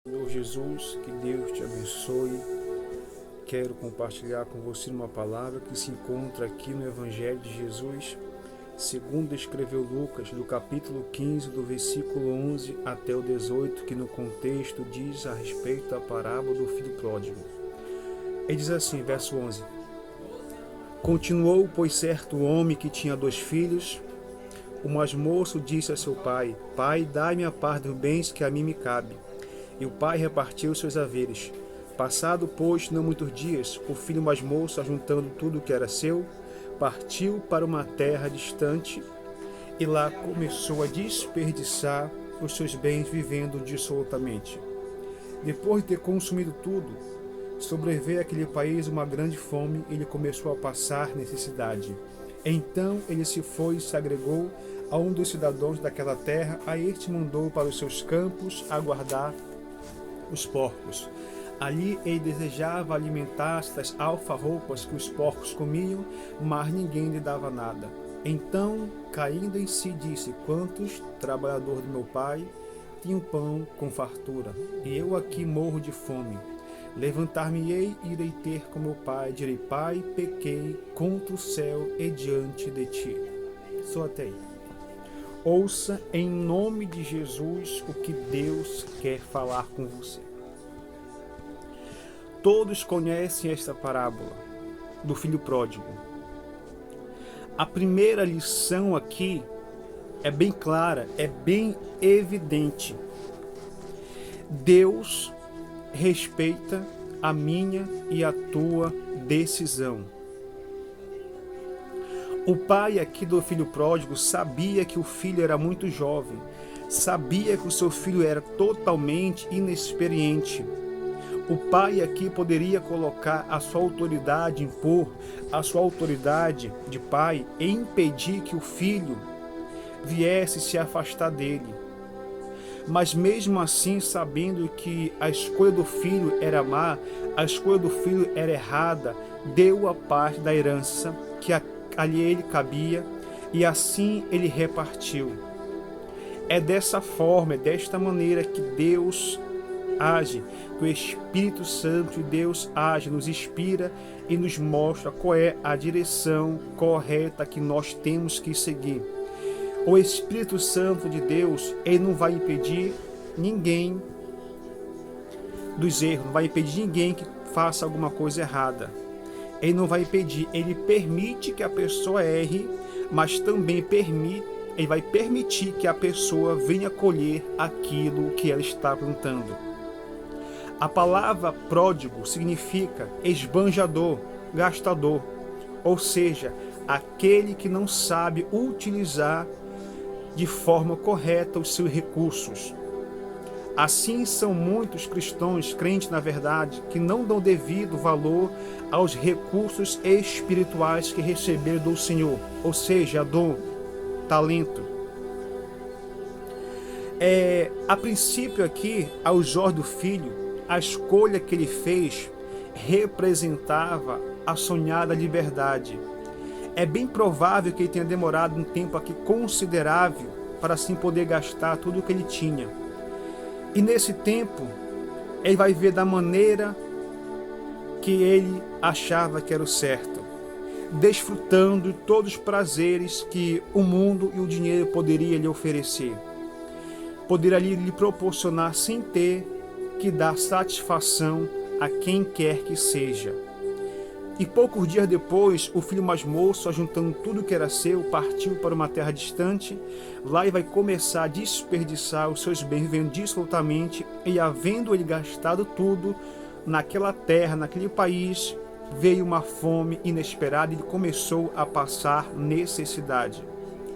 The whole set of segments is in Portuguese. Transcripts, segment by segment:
Senhor Jesus, que Deus te abençoe. Quero compartilhar com você uma palavra que se encontra aqui no Evangelho de Jesus, segundo escreveu Lucas, do capítulo 15, do versículo 11 até o 18, que no contexto diz a respeito da parábola do filho pródigo. Ele diz assim, verso 11: Continuou, pois, certo homem que tinha 2 filhos. O mais moço disse a seu pai: Pai, dai-me a parte dos bens que a mim me cabe. E o pai repartiu seus haveres. Passado, pois, não muitos dias, o filho mais moço, ajuntando tudo o que era seu, partiu para uma terra distante e lá começou a desperdiçar os seus bens, vivendo dissolutamente. Depois de ter consumido tudo, sobreveio àquele país uma grande fome e ele começou a passar necessidade. Então ele se foi e se agregou a um dos cidadãos daquela terra. A este mandou para os seus campos a guardar os porcos. Ali ele desejava alimentar-se das alfarrobas que os porcos comiam, mas ninguém lhe dava nada. Então, caindo em si, disse: Quantos trabalhadores do meu pai tinham pão com fartura, e eu aqui morro de fome. Levantar-me-ei e irei ter com meu pai. Direi: Pai, pequei contra o céu e diante de ti. Só até aí. Ouça em nome de Jesus o que Deus quer falar com você. Todos conhecem esta parábola do filho pródigo. A primeira lição aqui é bem clara, é bem evidente. Deus respeita a minha e a tua decisão. O pai aqui do filho pródigo sabia que o filho era muito jovem, sabia que o seu filho era totalmente inexperiente. O pai aqui poderia colocar a sua autoridade, impor a sua autoridade de pai e impedir que o filho viesse se afastar dele. Mas mesmo assim, sabendo que a escolha do filho era má, a escolha do filho era errada, deu a parte da herança que ali ele cabia, e assim ele repartiu. É dessa forma, é desta maneira que Deus age, que o Espírito Santo de Deus age, nos inspira e nos mostra qual é a direção correta que nós temos que seguir. O Espírito Santo de Deus, ele não vai impedir ninguém dos erros, não vai impedir ninguém que faça alguma coisa errada. Ele não vai impedir, ele permite que a pessoa erre, mas também ele vai permitir que a pessoa venha colher aquilo que ela está plantando. A palavra pródigo significa esbanjador, gastador, ou seja, aquele que não sabe utilizar de forma correta os seus recursos. Assim são muitos cristãos, crentes na verdade, que não dão devido valor aos recursos espirituais que receberam do Senhor, ou seja, dom, talento. A princípio aqui, aos olhos do filho, a escolha que ele fez representava a sonhada liberdade. É bem provável que ele tenha demorado um tempo aqui considerável para assim poder gastar tudo o que ele tinha. E nesse tempo, ele vai viver da maneira que ele achava que era o certo, desfrutando de todos os prazeres que o mundo e o dinheiro poderia lhe oferecer. Poderia lhe proporcionar sem ter que dar satisfação a quem quer que seja. E poucos dias depois, o filho mais moço, ajuntando tudo que era seu, partiu para uma terra distante. Lá ele vai começar a desperdiçar os seus bens, vivendo dissolutamente, e havendo ele gastado tudo naquela terra, naquele país, veio uma fome inesperada e ele começou a passar necessidade.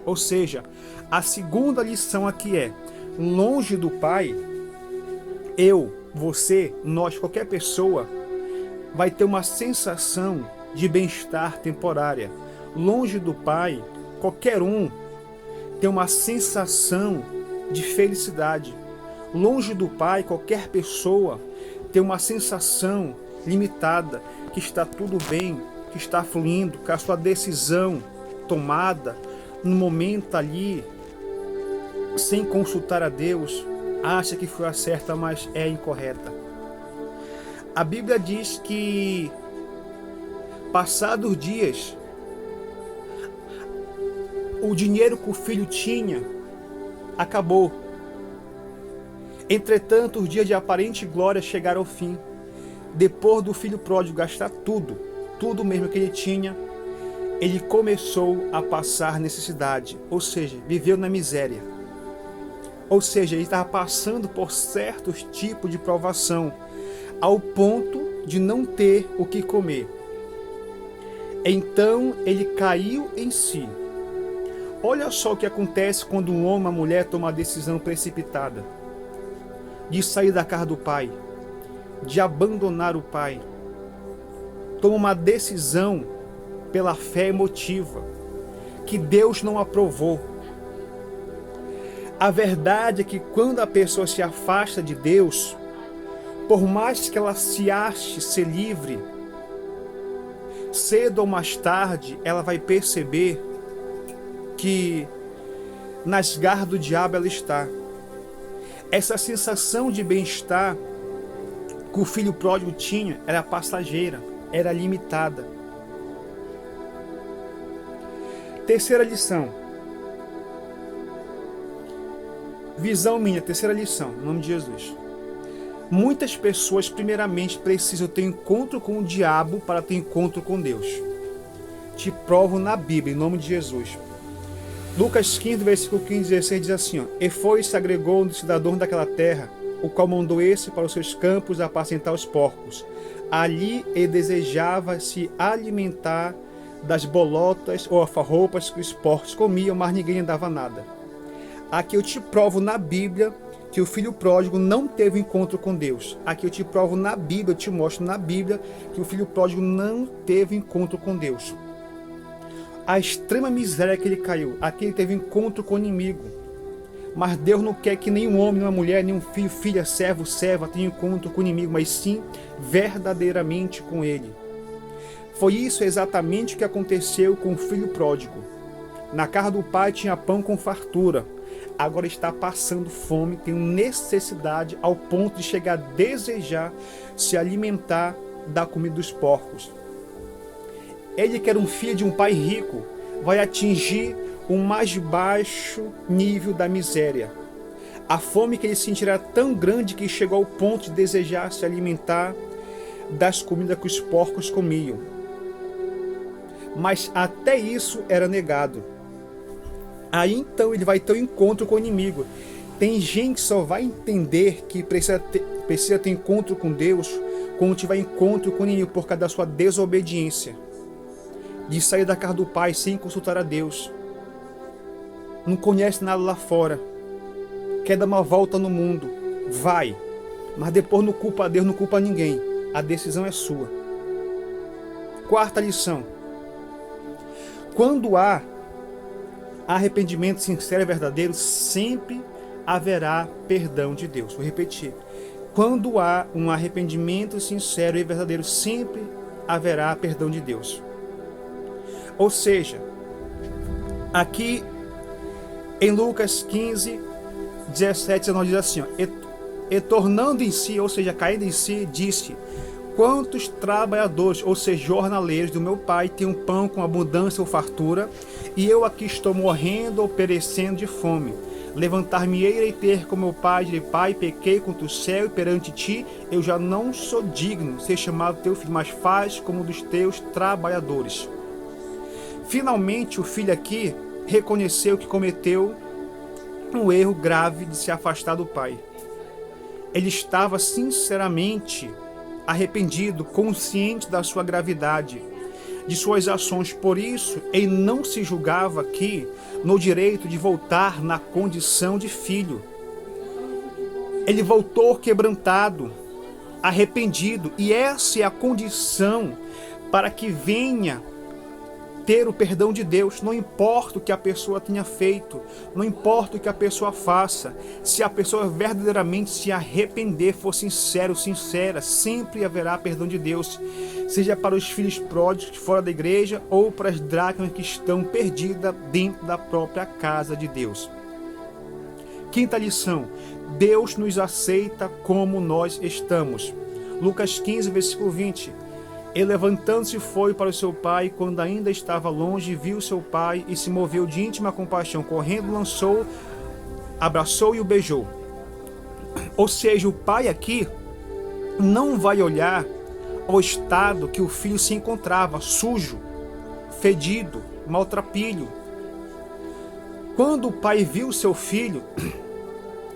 Ou seja, a segunda lição aqui é: longe do Pai, eu, você, nós, qualquer pessoa, vai ter uma sensação de bem-estar temporária. Longe do Pai, qualquer um tem uma sensação de felicidade. Longe do Pai, qualquer pessoa tem uma sensação limitada, que está tudo bem, que está fluindo, que a sua decisão tomada no momento ali, sem consultar a Deus, acha que foi a certa, mas é incorreta. A Bíblia diz que, passados dias, o dinheiro que o filho tinha acabou. Entretanto, os dias de aparente glória chegaram ao fim. Depois do filho pródigo gastar tudo mesmo que ele tinha, ele começou a passar necessidade, ou seja, viveu na miséria. Ou seja, ele estava passando por certos tipos de provação, ao ponto de não ter o que comer. Então ele caiu em si. Olha só o que acontece quando um homem ou uma mulher toma uma decisão precipitada de sair da casa do pai, de abandonar o pai. Toma uma decisão pela fé emotiva que Deus não aprovou. A verdade é que quando a pessoa se afasta de Deus, por mais que ela se ache ser livre, cedo ou mais tarde ela vai perceber que nas garras do diabo ela está. Essa sensação de bem-estar que o filho pródigo tinha era passageira, era limitada. Terceira lição. Visão minha, terceira lição, em nome de Jesus. Muitas pessoas, primeiramente, precisam ter encontro com o diabo para ter encontro com Deus. Te provo na Bíblia, em nome de Jesus. Lucas 15, versículo 15 e 16 diz assim, ó, E foi e se agregou um dos cidadãos daquela terra, o qual mandou esse para os seus campos apacentar os porcos. Ali ele desejava se alimentar das bolotas ou alfarropas que os porcos comiam, mas ninguém dava nada. Aqui eu te provo na Bíblia que o filho pródigo não teve encontro com Deus. Aqui eu te provo na Bíblia, eu te mostro na Bíblia que o filho pródigo não teve encontro com Deus. A extrema miséria que ele caiu, aqui ele teve encontro com o inimigo. Mas Deus não quer que nenhum homem, nenhuma mulher, nenhum filho, filha, servo, serva tenha encontro com o inimigo, mas sim verdadeiramente com ele. Foi isso exatamente o que aconteceu com o filho pródigo. Na casa do pai tinha pão com fartura. Agora está passando fome, tem necessidade ao ponto de chegar a desejar se alimentar da comida dos porcos. Ele que era um filho de um pai rico, vai atingir o mais baixo nível da miséria. A fome que ele sentirá era tão grande que chegou ao ponto de desejar se alimentar das comidas que os porcos comiam. Mas até isso era negado. Aí então ele vai ter um encontro com o inimigo. Tem gente que só vai entender que precisa ter encontro com Deus quando tiver encontro com o inimigo por causa da sua desobediência. De sair da casa do pai sem consultar a Deus. Não conhece nada lá fora. Quer dar uma volta no mundo. Vai. Mas depois não culpa a Deus, não culpa ninguém. A decisão é sua. Quarta lição. Quando há arrependimento sincero e verdadeiro, sempre haverá perdão de Deus. Vou repetir. Quando há um arrependimento sincero e verdadeiro, sempre haverá perdão de Deus. Ou seja, aqui em Lucas 15, 17, 19 diz assim, ó, e tornando em si, ou seja, caindo em si, disse, quantos trabalhadores, ou seja, jornaleiros do meu pai, têm um pão com abundância ou fartura, e eu aqui estou morrendo ou perecendo de fome. Levantar-me-ei e ter com meu pai, direi, pai, pequei contra o céu e perante ti, eu já não sou digno de ser chamado teu filho, mas faz como um dos teus trabalhadores. Finalmente o filho aqui reconheceu que cometeu um erro grave de se afastar do pai. Ele estava sinceramente arrependido, consciente da sua gravidade, de suas ações. Por isso, ele não se julgava aqui no direito de voltar na condição de filho. Ele voltou quebrantado, arrependido, e essa é a condição para que venha ter o perdão de Deus. Não importa o que a pessoa tenha feito, não importa o que a pessoa faça, se a pessoa verdadeiramente se arrepender, for sincero, sincera, sempre haverá perdão de Deus, seja para os filhos pródigos fora da igreja ou para as dracmas que estão perdidas dentro da própria casa de Deus. Quinta lição: Deus nos aceita como nós estamos. Lucas 15, versículo 20. E levantando-se foi para o seu pai, quando ainda estava longe, viu seu pai e se moveu de íntima compaixão. Correndo, lançou, abraçou e o beijou. Ou seja, o pai aqui não vai olhar ao estado que o filho se encontrava, sujo, fedido, maltrapilho. Quando o pai viu seu filho,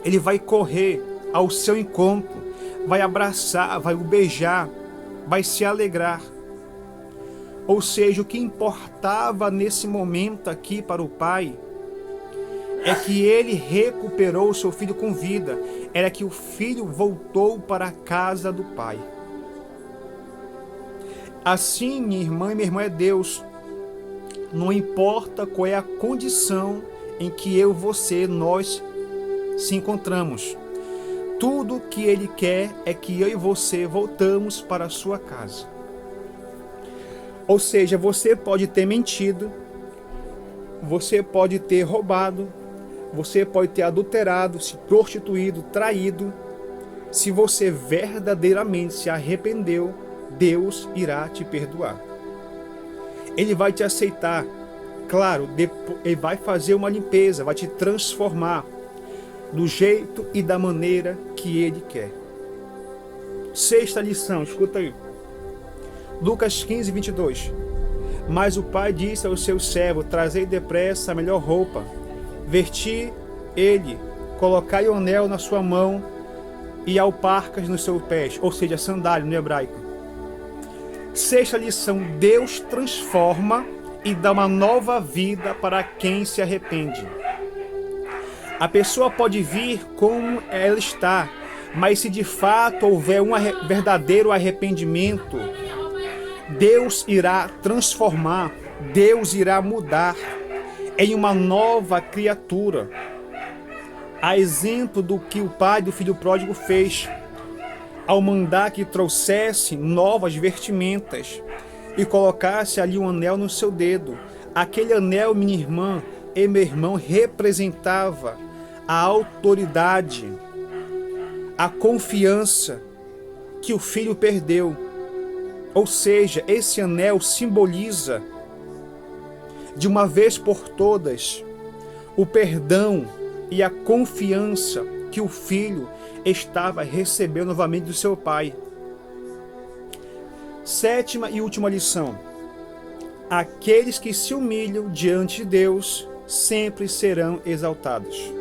ele vai correr ao seu encontro, vai abraçar, vai o beijar, vai se alegrar. Ou seja, o que importava nesse momento aqui para o pai é que ele recuperou o seu filho com vida, era que o filho voltou para a casa do pai. Assim, minha irmã e meu irmão, é Deus. Não importa qual é a condição em que eu, você, nós se encontramos. Tudo que Ele quer é que eu e você voltamos para a sua casa. Ou seja, você pode ter mentido, você pode ter roubado, você pode ter adulterado, se prostituído, traído. Se você verdadeiramente se arrependeu, Deus irá te perdoar. Ele vai te aceitar. Claro, Ele vai fazer uma limpeza, vai te transformar do jeito e da maneira que Ele quer. Sexta lição, escuta aí. Lucas 15, 22. Mas o pai disse ao seu servo: trazei depressa a melhor roupa, vestir ele, colocai o anel na sua mão e alparcas nos seus pés, ou seja, sandália no hebraico. Sexta lição: Deus transforma e dá uma nova vida para quem se arrepende. A pessoa pode vir como ela está, mas se de fato houver um verdadeiro arrependimento, Deus irá transformar, Deus irá mudar em uma nova criatura. A exemplo do que o pai do filho pródigo fez, ao mandar que trouxesse novas vestimentas e colocasse ali um anel no seu dedo. Aquele anel, minha irmã e meu irmão, representava a autoridade, a confiança que o filho perdeu. Ou seja, esse anel simboliza, de uma vez por todas, o perdão e a confiança que o filho estava recebendo novamente do seu pai. Sétima e última lição: aqueles que se humilham diante de Deus sempre serão exaltados.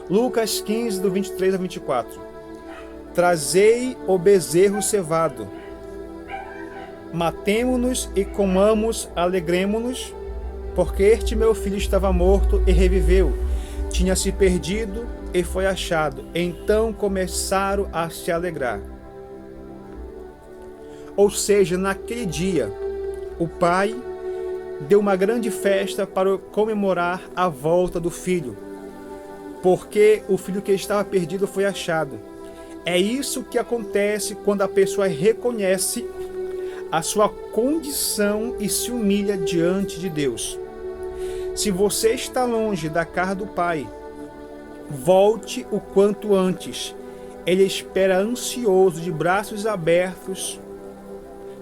Lucas 15, do 23 a 24. Trazei o bezerro cevado, matemo-nos e comamos, alegremo-nos, porque este meu filho estava morto e reviveu, tinha se perdido e foi achado. Então começaram a se alegrar. Ou seja, naquele dia, o pai deu uma grande festa para comemorar a volta do filho, porque o filho que estava perdido foi achado. É isso que acontece quando a pessoa reconhece a sua condição e se humilha diante de Deus. Se você está longe da casa do Pai, volte o quanto antes. Ele espera ansioso, de braços abertos,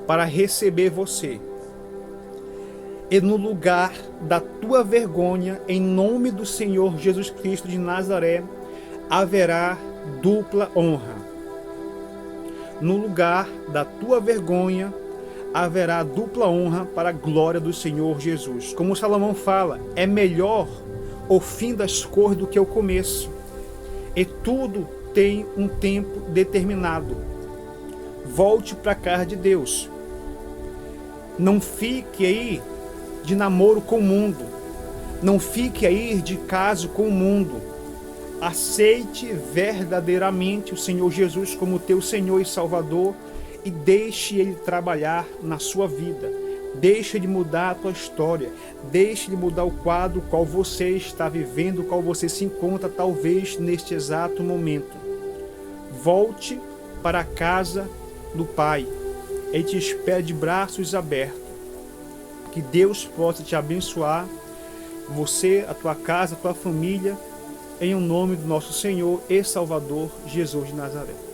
para receber você. E no lugar da tua vergonha, em nome do Senhor Jesus Cristo de Nazaré, haverá dupla honra. No lugar da tua vergonha, haverá dupla honra para a glória do Senhor Jesus. Como Salomão fala, é melhor o fim das coisas do que o começo. E tudo tem um tempo determinado. Volte para a casa de Deus. Não fique aí de namoro com o mundo. Não fique aí de caso com o mundo. Aceite verdadeiramente o Senhor Jesus como teu Senhor e Salvador e deixe Ele trabalhar na sua vida. Deixe Ele mudar a tua história. Deixe Ele mudar o quadro qual você está vivendo, qual você se encontra talvez neste exato momento. Volte para a casa do Pai. Ele te espera de braços abertos. Que Deus possa te abençoar, você, a tua casa, a tua família, em o nome do nosso Senhor e Salvador Jesus de Nazaré.